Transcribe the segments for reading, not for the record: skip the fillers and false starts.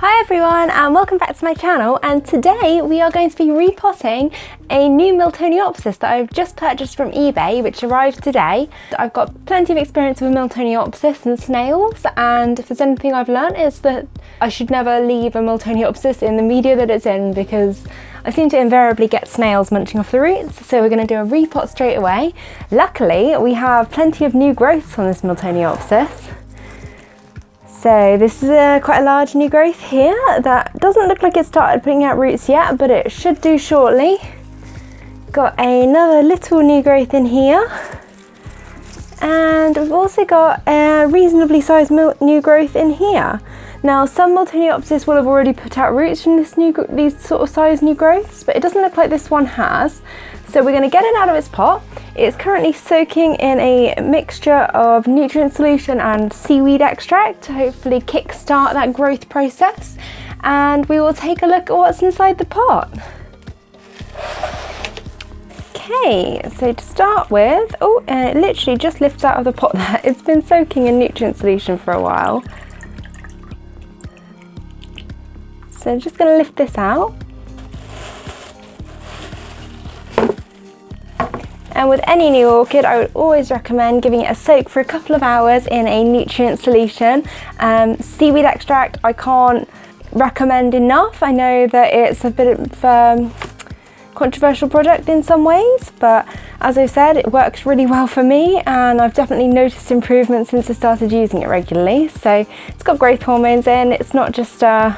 Hi everyone and welcome back to my channel, and today we are going to be repotting a new Miltoniopsis that I've just purchased from eBay, which arrived today. I've got plenty of experience with Miltoniopsis and snails, and if there's anything I've learned is that I should never leave a Miltoniopsis in the media that it's in, because I seem to invariably get snails munching off the roots. So we're going to do a repot straight away. Luckily we have plenty of new growths on this Miltoniopsis. So this is quite a large new growth here that doesn't look like it started putting out roots yet, but it should do shortly. Got another little new growth in here. And we've also got a reasonably sized new growth in here. Now some Miltoniopsis will have already put out roots from these sort of size new growths, but it doesn't look like this one has. So we're going to get it out of its pot. It's currently soaking in a mixture of nutrient solution and seaweed extract to hopefully kickstart that growth process. And we will take a look at what's inside the pot. Okay, so to start with, it literally just lifts out of the pot there. It's been soaking in nutrient solution for a while. So I'm just going to lift this out. And with any new orchid, I would always recommend giving it a soak for a couple of hours in a nutrient solution. Seaweed extract I can't recommend enough. I know that it's a bit of a controversial product in some ways, but as I've said, it works really well for me, and I've definitely noticed improvements since I started using it regularly. So it's got growth hormones in. It's not just a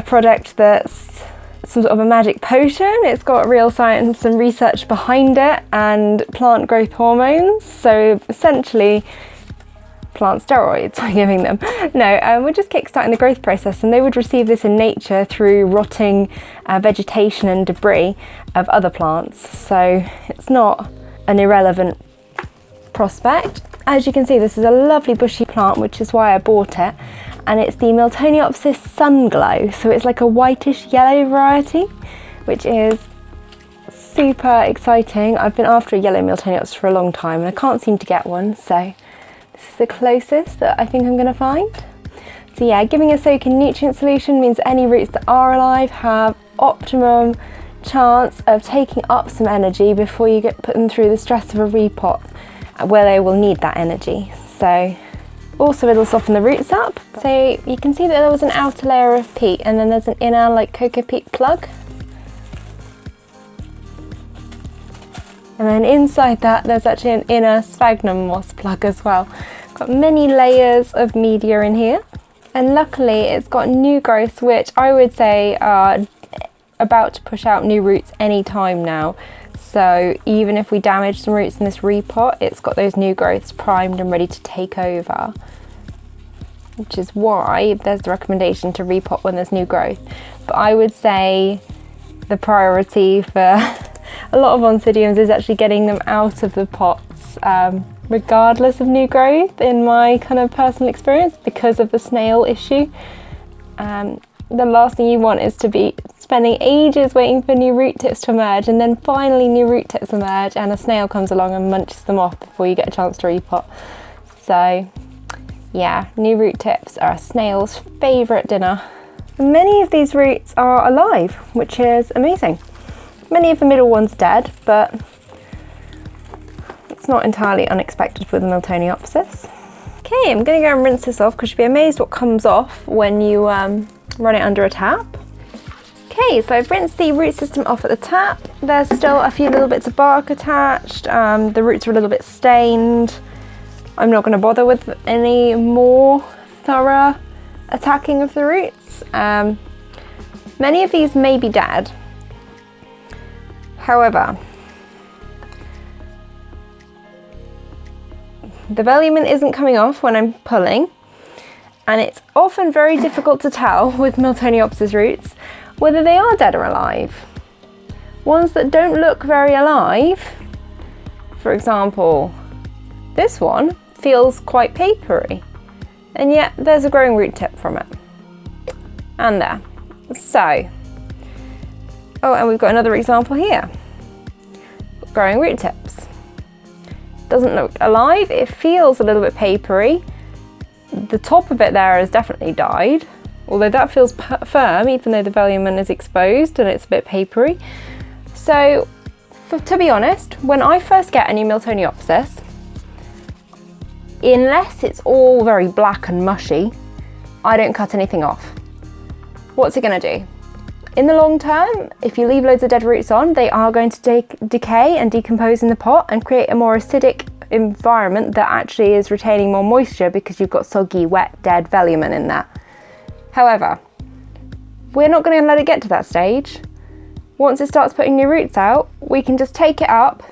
product that's some sort of a magic potion. It's got real science and research behind it and plant growth hormones. So essentially plant steroids by giving them. No, we're just kickstarting the growth process, and they would receive this in nature through rotting vegetation and debris of other plants. So it's not an irrelevant prospect. As you can see, this is a lovely bushy plant, which is why I bought it. And it's the Miltoniopsis Sunglow. So it's like a whitish yellow variety, which is super exciting. I've been after a yellow Miltoniopsis for a long time and I can't seem to get one. So this is the closest that I think I'm gonna find. So yeah, giving a soak in nutrient solution means any roots that are alive have optimum chance of taking up some energy before you put them through the stress of a repot, where they will need that energy. So also it'll soften the roots up. So you can see that there was an outer layer of peat, and then there's an inner like cocoa peat plug. And then inside that there's actually an inner sphagnum moss plug as well. Got many layers of media in here. And luckily it's got new growths, which I would say are about to push out new roots any time now. So even if we damage some roots in this repot, it's got those new growths primed and ready to take over, which is why there's the recommendation to repot when there's new growth. But I would say the priority for a lot of Oncidiums is actually getting them out of the pots, regardless of new growth, in my kind of personal experience, because of the snail issue. The last thing you want is to be spending ages waiting for new root tips to emerge, and then finally new root tips emerge and a snail comes along and munches them off before you get a chance to repot. So yeah, new root tips are a snail's favourite dinner. Many of these roots are alive, which is amazing. Many of the middle ones dead, but it's not entirely unexpected with the Miltoniopsis. Okay, I'm going to go and rinse this off, because you'll be amazed what comes off when you run it under a tap. Okay, so I've rinsed the root system off at the tap. There's still a few little bits of bark attached. The roots are a little bit stained. I'm not going to bother with any more thorough attacking of the roots. Many of these may be dead. However, the vellum isn't coming off when I'm pulling, and it's often very difficult to tell with Miltoniopsis roots whether they are dead or alive. Ones that don't look very alive, for example, this one feels quite papery, and yet there's a growing root tip from it. And there. So, and we've got another example here. Growing root tips. Doesn't look alive, it feels a little bit papery. The top of it there has definitely died, although that feels firm even though the velamen is exposed and it's a bit papery. So to be honest, when I first get a new Miltoniopsis, unless it's all very black and mushy, I don't cut anything off. What's it going to do? In the long term, if you leave loads of dead roots on, they are going to decay and decompose in the pot and create a more acidic environment that actually is retaining more moisture because you've got soggy, wet, dead velamen in there. However, we're not going to let it get to that stage. Once it starts putting new roots out, we can just take it up,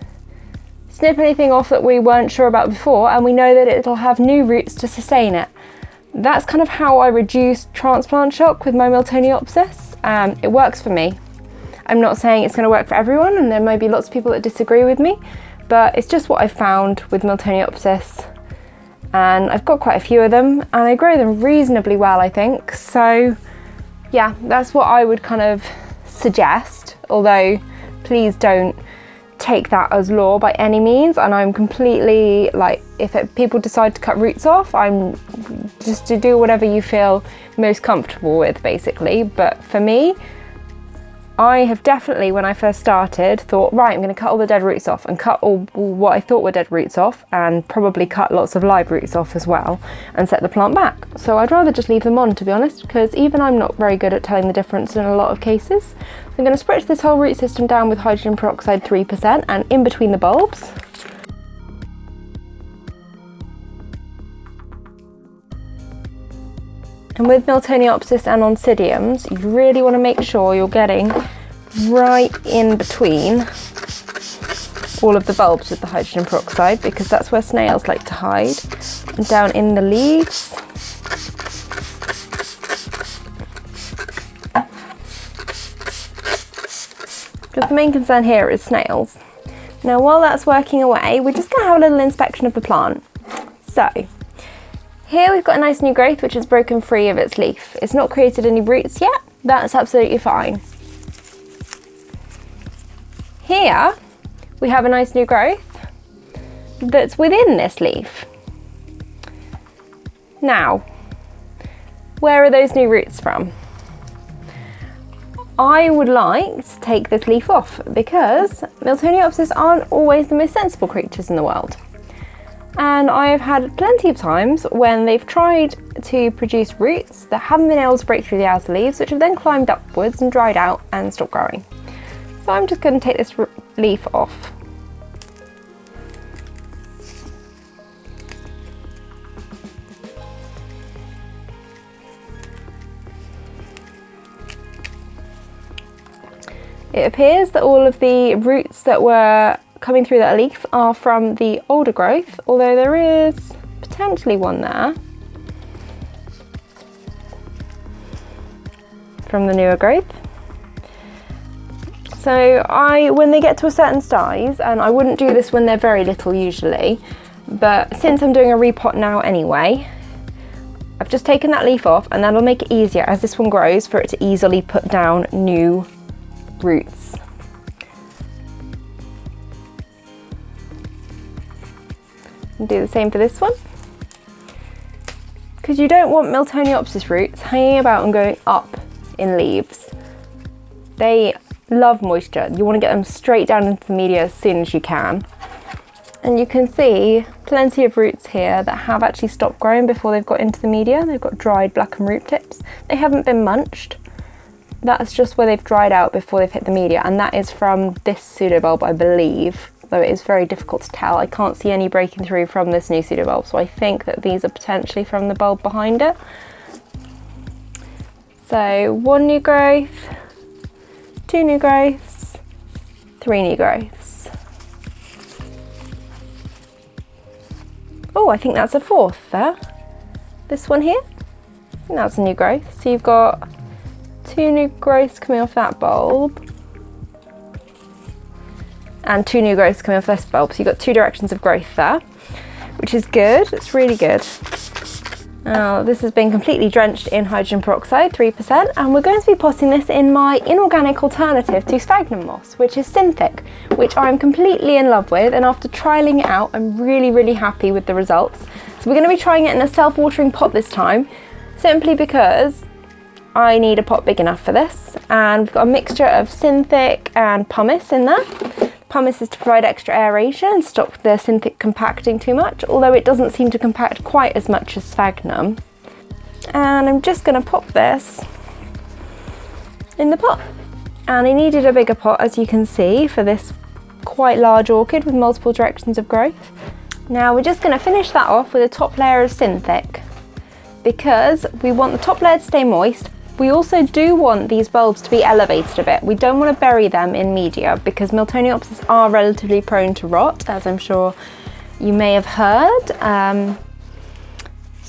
snip anything off that we weren't sure about before, and we know that it'll have new roots to sustain it. That's kind of how I reduce transplant shock with my Miltoniopsis. It works for me. I'm not saying it's going to work for everyone, and there may be lots of people that disagree with me, but it's just what I've found with Miltoniopsis. And I've got quite a few of them, and I grow them reasonably well, I think. So yeah, that's what I would kind of suggest, although please don't take that as law by any means. And I'm completely like, if people decide to cut roots off, I'm just to do whatever you feel most comfortable with, basically. But for me, I have definitely, when I first started, thought, right, I'm going to cut all the dead roots off and cut all what I thought were dead roots off, and probably cut lots of live roots off as well, and set the plant back. So I'd rather just leave them on, to be honest, because even I'm not very good at telling the difference in a lot of cases. So I'm going to spritz this whole root system down with hydrogen peroxide 3% and in between the bulbs. And with Miltoniopsis and Oncidiums, you really want to make sure you're getting right in between all of the bulbs with the hydrogen peroxide, because that's where snails like to hide, and down in the leaves. Because the main concern here is snails. Now while that's working away, we're just going to have a little inspection of the plant. So here we've got a nice new growth which is broken free of its leaf. It's not created any roots yet, that's absolutely fine. Here we have a nice new growth that's within this leaf. Now, where are those new roots from? I would like to take this leaf off because Miltoniopsis aren't always the most sensible creatures in the world. And I've had plenty of times when they've tried to produce roots that haven't been able to break through the outer leaves, which have then climbed upwards and dried out and stopped growing. So I'm just going to take this leaf off. It appears that all of the roots that were coming through that leaf are from the older growth, although there is potentially one there from the newer growth. So when they get to a certain size, and I wouldn't do this when they're very little usually, but since I'm doing a repot now anyway, I've just taken that leaf off, and that'll make it easier as this one grows for it to easily put down new roots. And do the same for this one, because you don't want Miltoniopsis roots hanging about and going up in leaves. They love moisture. You want to get them straight down into the media as soon as you can. And you can see plenty of roots here that have actually stopped growing before they've got into the media. They've got dried blackened root tips. They haven't been munched. That's just where they've dried out before they've hit the media, and that is from this pseudobulb, I believe, though it is very difficult to tell. I can't see any breaking through from this new pseudobulb, so I think that these are potentially from the bulb behind it. So 1 new growth, 2 new growths, 3 new growths. Oh, I think that's a 4th there. This one here, I think that's a new growth. So you've got 2 new growths coming off that bulb and 2 new growths coming off this bulb. So you've got 2 directions of growth there, which is good. It's really good. Now this has been completely drenched in hydrogen peroxide 3%, and we're going to be potting this in my inorganic alternative to sphagnum moss, which is synthic, which I'm completely in love with, and after trialing it out I'm really happy with the results. So we're going to be trying it in a self-watering pot this time, simply because I need a pot big enough for this, and we've got a mixture of synthic and pumice in there. Pumice is to provide extra aeration and stop the synthic compacting too much, although it doesn't seem to compact quite as much as sphagnum. And I'm just going to pop this in the pot. And I needed a bigger pot, as you can see, for this quite large orchid with multiple directions of growth. Now we're just going to finish that off with a top layer of synthic, because we want the top layer to stay moist. We also do want these bulbs to be elevated a bit. We don't want to bury them in media because Miltoniopsis are relatively prone to rot, as I'm sure you may have heard. There's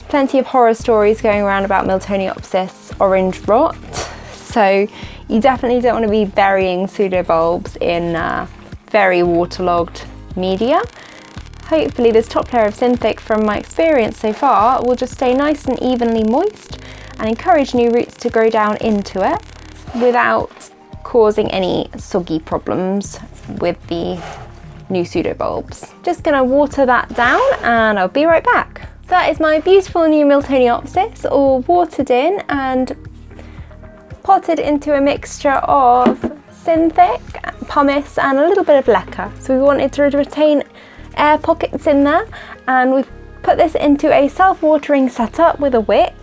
plenty of horror stories going around about Miltoniopsis orange rot, so you definitely don't want to be burying pseudobulbs in very waterlogged media. Hopefully this top layer of synthic, from my experience so far, will just stay nice and evenly moist and encourage new roots to grow down into it without causing any soggy problems with the new pseudobulbs. Just gonna water that down and I'll be right back. So that is my beautiful new Miltoniopsis, all watered in and potted into a mixture of synthic, pumice and a little bit of leca. So we wanted to retain air pockets in there, and we've put this into a self-watering setup with a wick.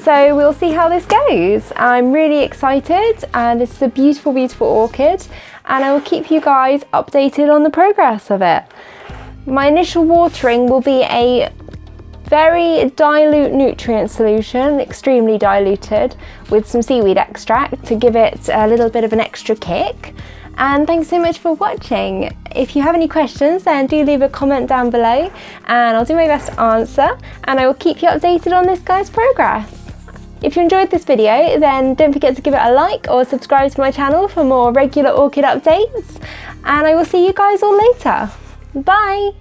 So we'll see how this goes. I'm really excited, and it's a beautiful, beautiful orchid, and I will keep you guys updated on the progress of it. My initial watering will be a very dilute nutrient solution, extremely diluted, with some seaweed extract to give it a little bit of an extra kick. And thanks so much for watching. If you have any questions, then do leave a comment down below and I'll do my best to answer, and I will keep you updated on this guy's progress. If you enjoyed this video, then don't forget to give it a like or subscribe to my channel for more regular orchid updates, and I will see you guys all later. Bye!